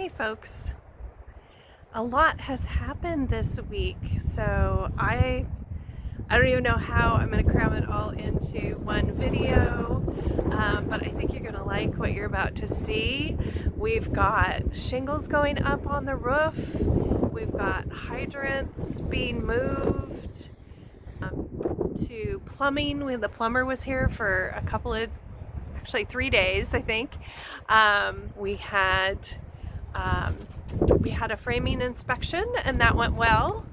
Hey folks, a lot has happened this week, so I don't even know how I'm going to cram it all into one video, but I think you're going to like what you're about to see. We've got shingles going up on the roof, we've got hydrants being moved, to plumbing when the plumber was here for a couple of, actually 3 days I think. We had a framing inspection and that went well.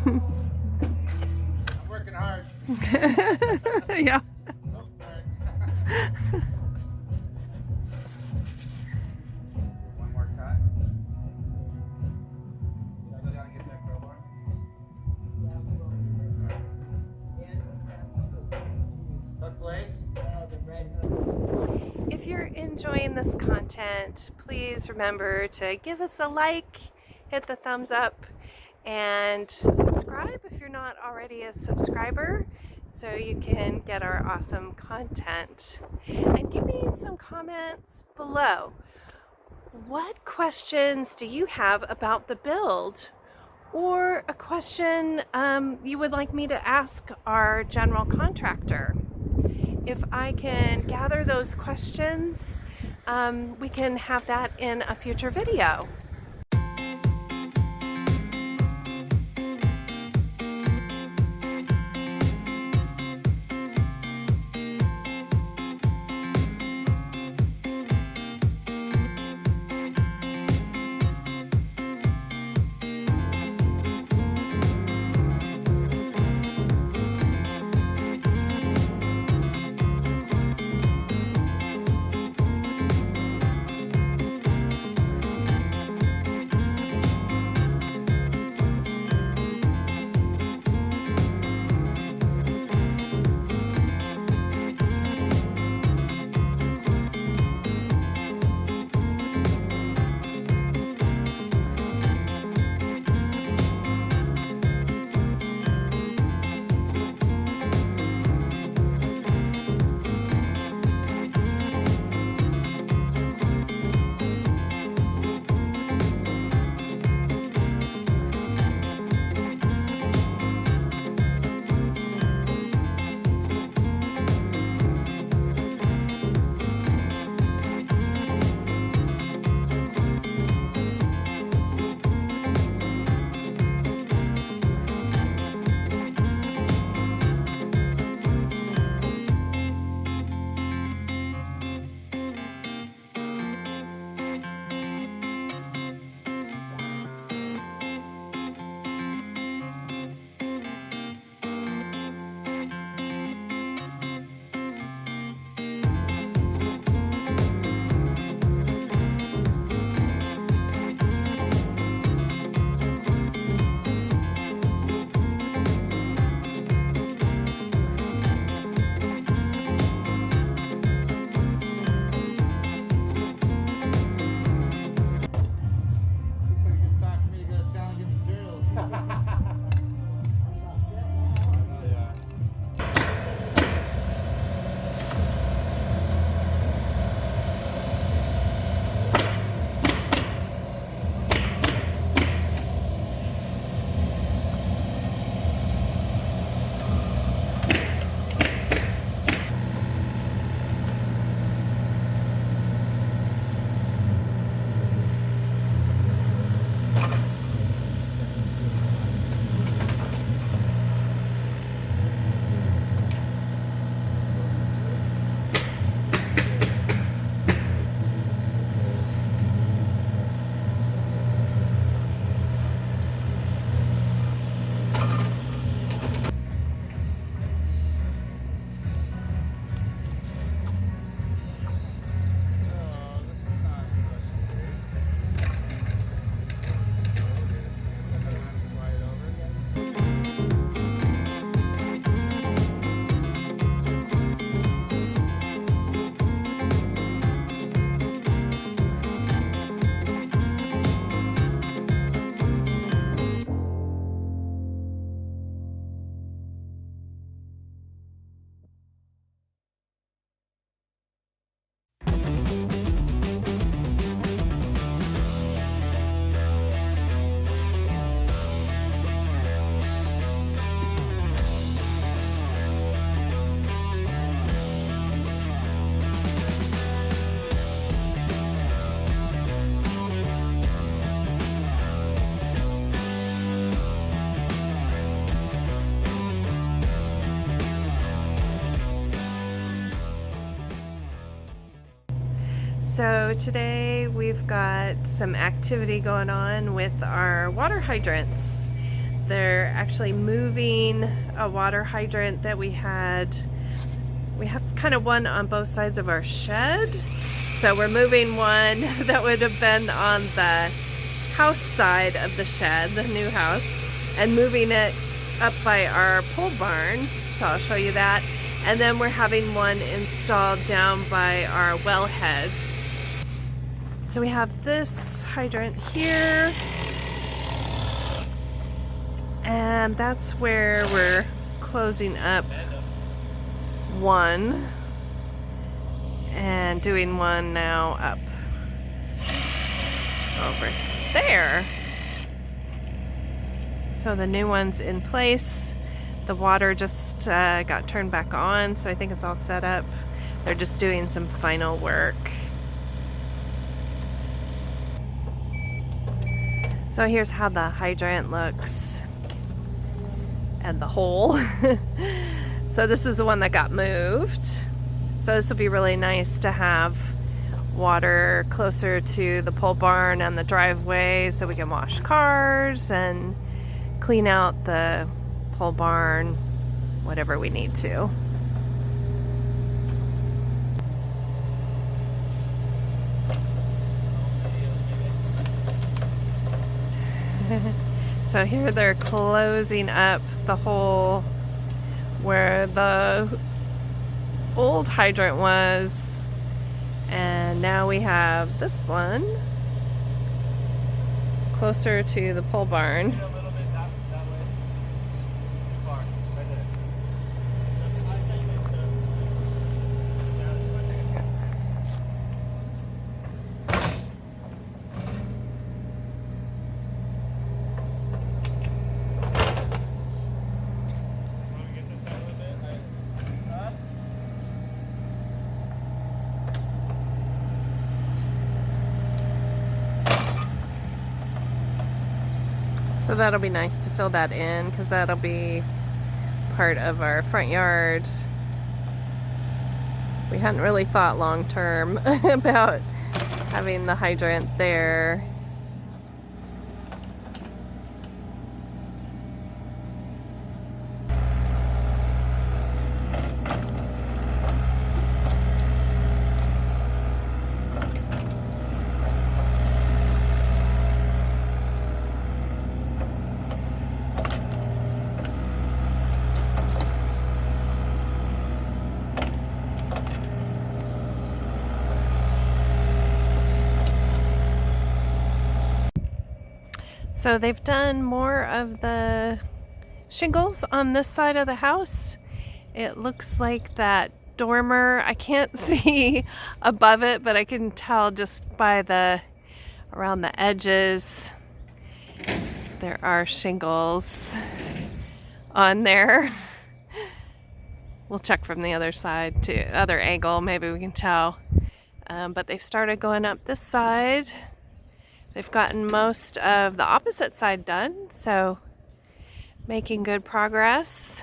I'm working hard. Yeah. Oh, sorry. One more cut. So I go down and get that crowbar. Hook blades. If you're enjoying this content, please remember to give us a like, hit the thumbs up, and subscribe if you're not already a subscriber so you can get our awesome content. And give me some comments below. What questions do you have about the build? Or a question you would like me to ask our general contractor? If I can gather those questions, we can have that in a future video. So today we've got some activity going on with our water hydrants. They're actually moving a water hydrant that we had. We have kind of one on both sides of our shed. So we're moving one that would have been on the house side of the shed, the new house, and moving it up by our pole barn. So I'll show you that. And then we're having one installed down by our wellhead. So we have this hydrant here, and that's where we're closing up one and doing one now up over there. So the new one's in place. The water just got turned back on, so I think it's all set up. They're just doing some final work. So here's how the hydrant looks and the hole. So this is the one that got moved. So this will be really nice to have water closer to the pole barn and the driveway so we can wash cars and clean out the pole barn, whatever we need to. So here they're closing up the hole where the old hydrant was, and now we have this one closer to the pole barn. A little bit that way. Too far. Right there. So that'll be nice to fill that in, because that'll be part of our front yard. We hadn't really thought long term about having the hydrant there. So they've done more of the shingles on this side of the house. It looks like that dormer, I can't see above it, but I can tell just by the around the edges there are shingles on there. We'll check from the other side to other angle, maybe we can tell. But they've started going up this side. They've gotten most of the opposite side done, so making good progress.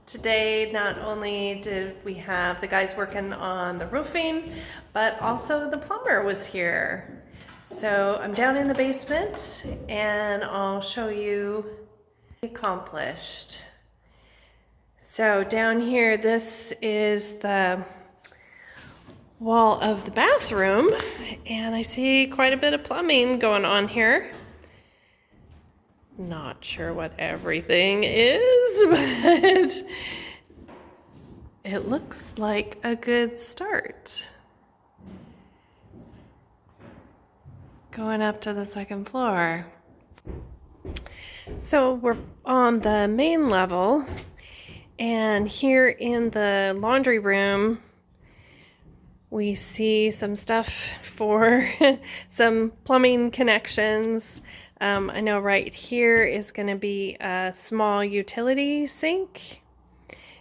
Today, not only did we have the guys working on the roofing, but also the plumber was here. So I'm down in the basement and I'll show you accomplished. So down here, this is the wall of the bathroom, and I see quite a bit of plumbing going on here. Not sure what everything is, but it looks like a good start. Going up to the second floor. So we're on the main level, and here in the laundry room, we see some stuff for some plumbing connections. I know right here is going to be a small utility sink,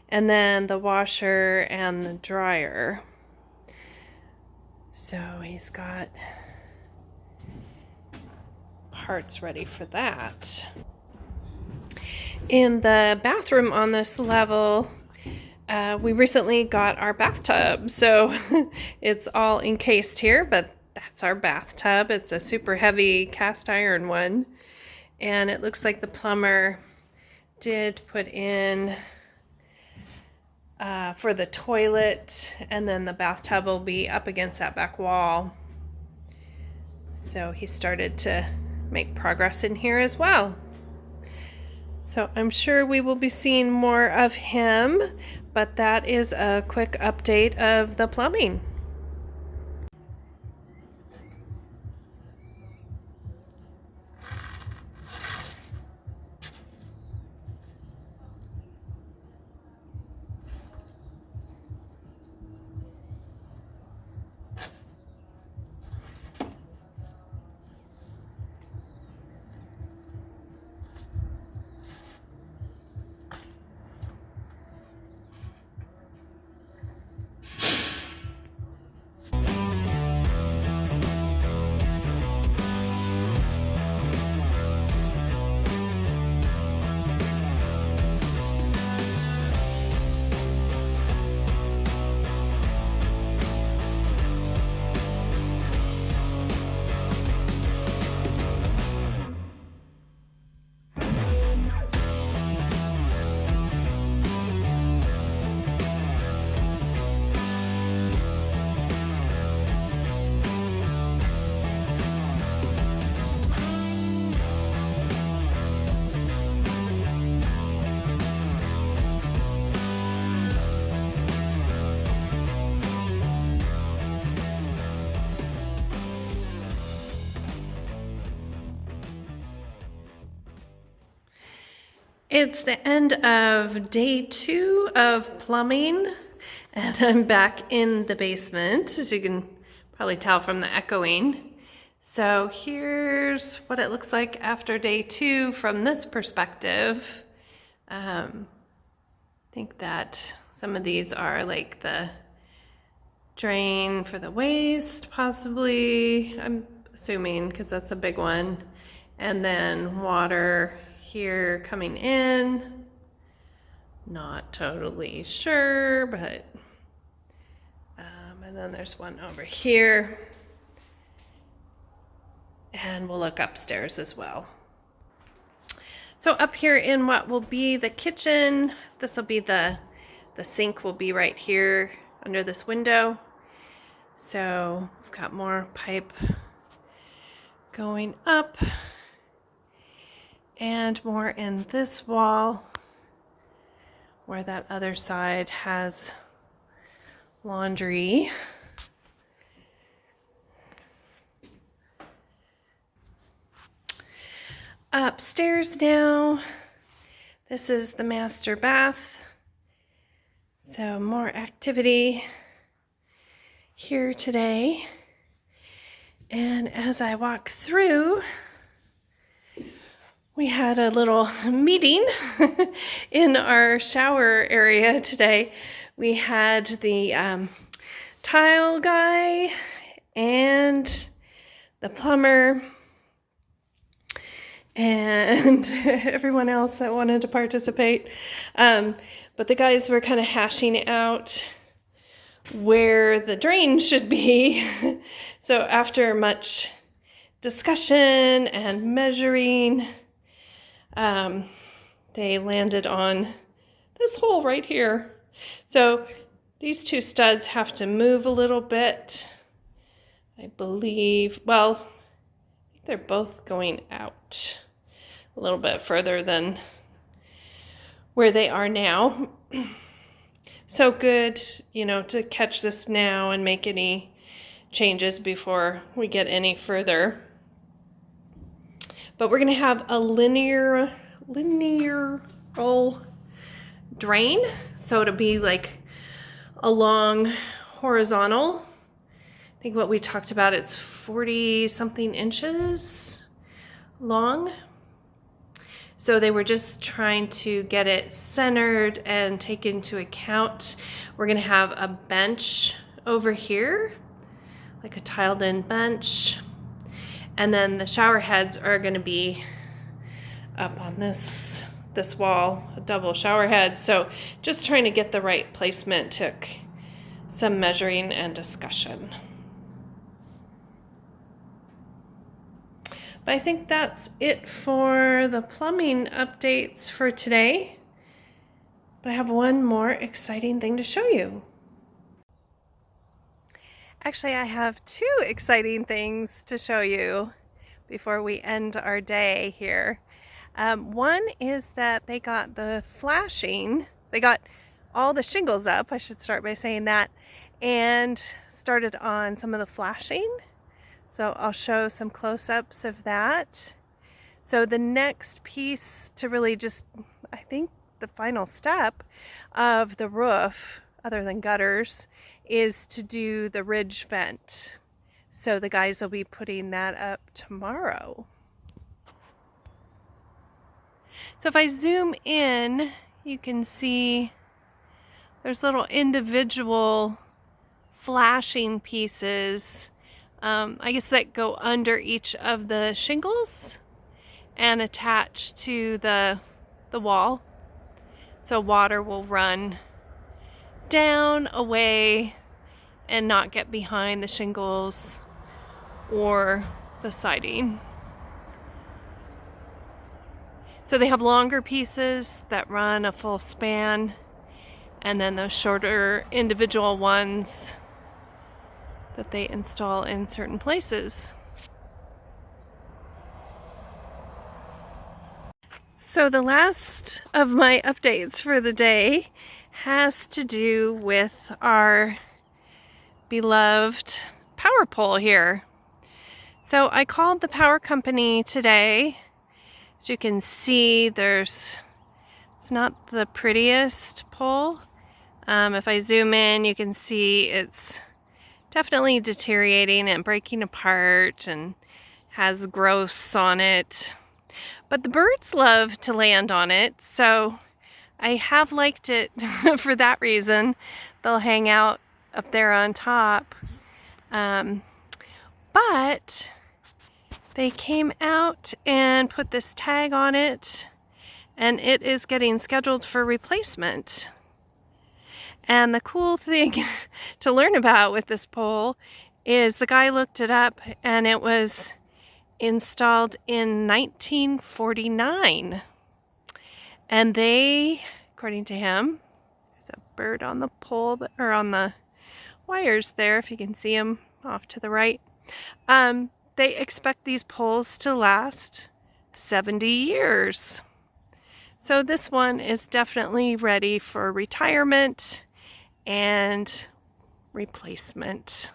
and then the washer and the dryer. So he's got parts ready for that. In the bathroom on this level, we recently got our bathtub, so it's all encased here, but that's our bathtub. It's a super heavy cast iron one, and it looks like the plumber did put in for the toilet, and then the bathtub will be up against that back wall. So he started to make progress in here as well. So I'm sure we will be seeing more of him, but that is a quick update of the plumbing. It's the end of day 2 of plumbing, and I'm back in the basement, as you can probably tell from the echoing. So here's what it looks like after day 2 from this perspective. I think that some of these are like the drain for the waste, possibly, I'm assuming, because that's a big one. And then water here coming in. Not totally sure, but and then there's one over here. And we'll look upstairs as well. So up here in what will be the kitchen, this will be the sink will be right here under this window. So we've got more pipe going up and more in this wall where that other side has laundry. Upstairs now, this is the master bath. So more activity here today. And as I walk through, we had a little meeting in our shower area today. We had the tile guy and the plumber and everyone else that wanted to participate. But the guys were kind of hashing out where the drain should be. So after much discussion and measuring, they landed on this hole right here. So these two studs have to move a little bit, I believe. Well, I think they're both going out a little bit further than where they are now. So good, you know, to catch this now and make any changes before we get any further. But we're gonna have a linear drain, so it'll be like a long horizontal. I think what we talked about, it's 40 something inches long. So they were just trying to get it centered and take into account. We're gonna have a bench over here, like a tiled in bench. And then the shower heads are gonna be up on this wall, a double shower head. So just trying to get the right placement took some measuring and discussion. But I think that's it for the plumbing updates for today. But I have one more exciting thing to show you. Actually, I have two exciting things to show you before we end our day here. One is that they got the flashing, they got all the shingles up, I should start by saying that, and started on some of the flashing. So I'll show some close-ups of that. So the next piece to really just, I think the final step of the roof, other than gutters, is to do the ridge vent. So the guys will be putting that up tomorrow. So if I zoom in, you can see there's little individual flashing pieces, I guess that go under each of the shingles and attach to the wall. So water will run down, away, and not get behind the shingles or the siding. So they have longer pieces that run a full span, and then those shorter individual ones that they install in certain places. So the last of my updates for the day has to do with our beloved power pole here. So I called the power company today. As you can see, it's not the prettiest pole. If I zoom in, you can see it's definitely deteriorating and breaking apart and has growths on it. But the birds love to land on it, so I have liked it for that reason. They'll hang out up there on top. But they came out and put this tag on it, and it is getting scheduled for replacement. And the cool thing to learn about with this pole is the guy looked it up, and it was installed in 1949. And they, according to him, there's a bird on the pole, or on the wires there, if you can see them off to the right. They expect these poles to last 70 years. So this one is definitely ready for retirement and replacement.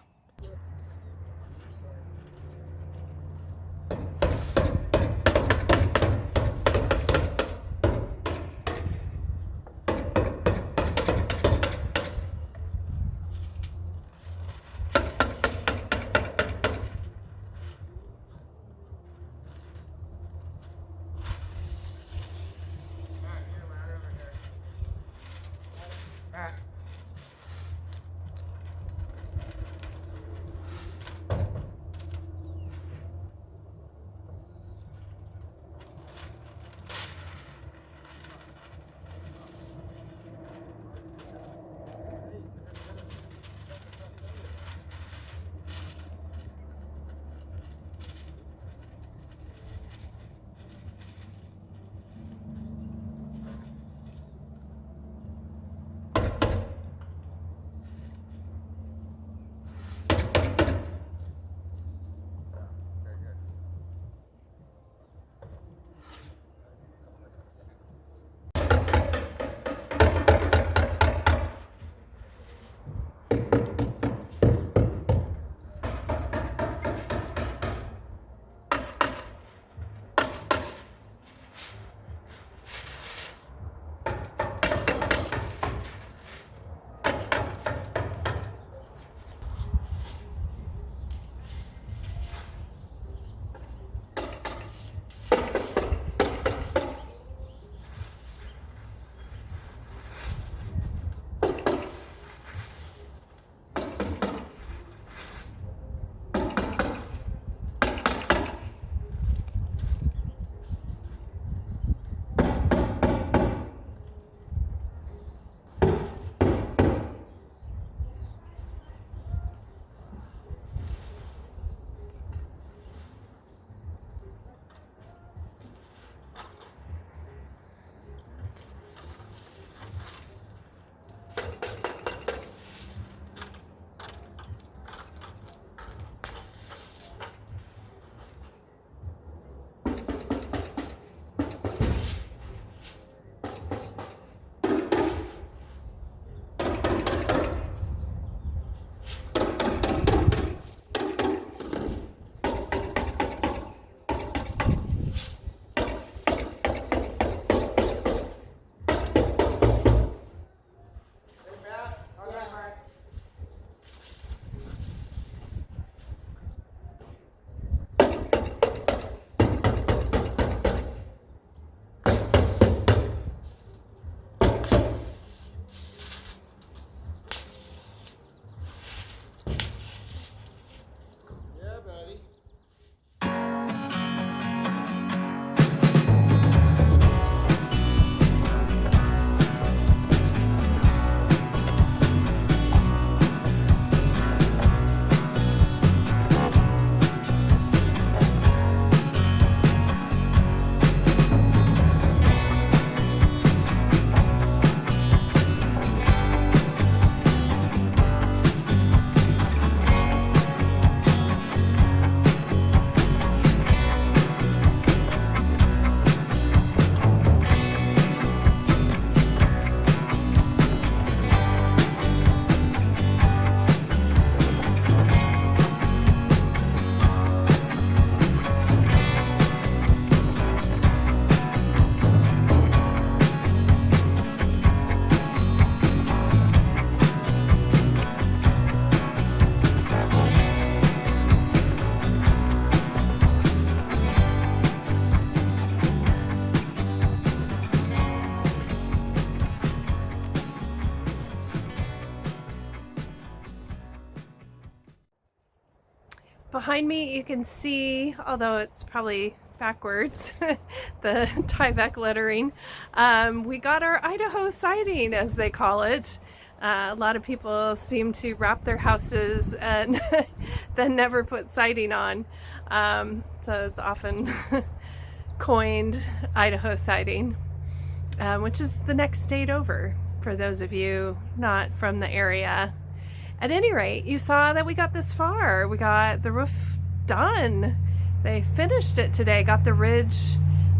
behind me you can see, although it's probably backwards, the Tyvek lettering. We got our Idaho siding, as they call it. A lot of people seem to wrap their houses and then never put siding on. So it's often coined Idaho siding, which is the next state over for those of you not from the area. At any rate, you saw that we got this far. We got the roof done. They finished it today, got the ridge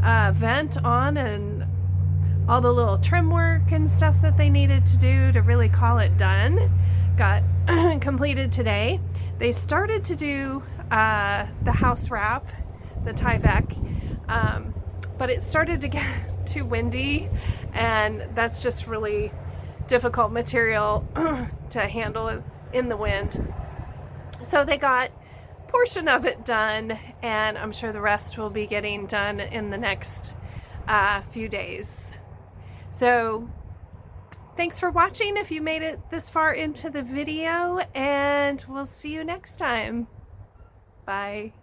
vent on and all the little trim work and stuff that they needed to do to really call it done got completed today. They started to do the house wrap, the Tyvek, but it started to get too windy, and that's just really difficult material to handle in the wind. So they got portion of it done, and I'm sure the rest will be getting done in the next few days. So thanks for watching if you made it this far into the video, and we'll see you next time. Bye.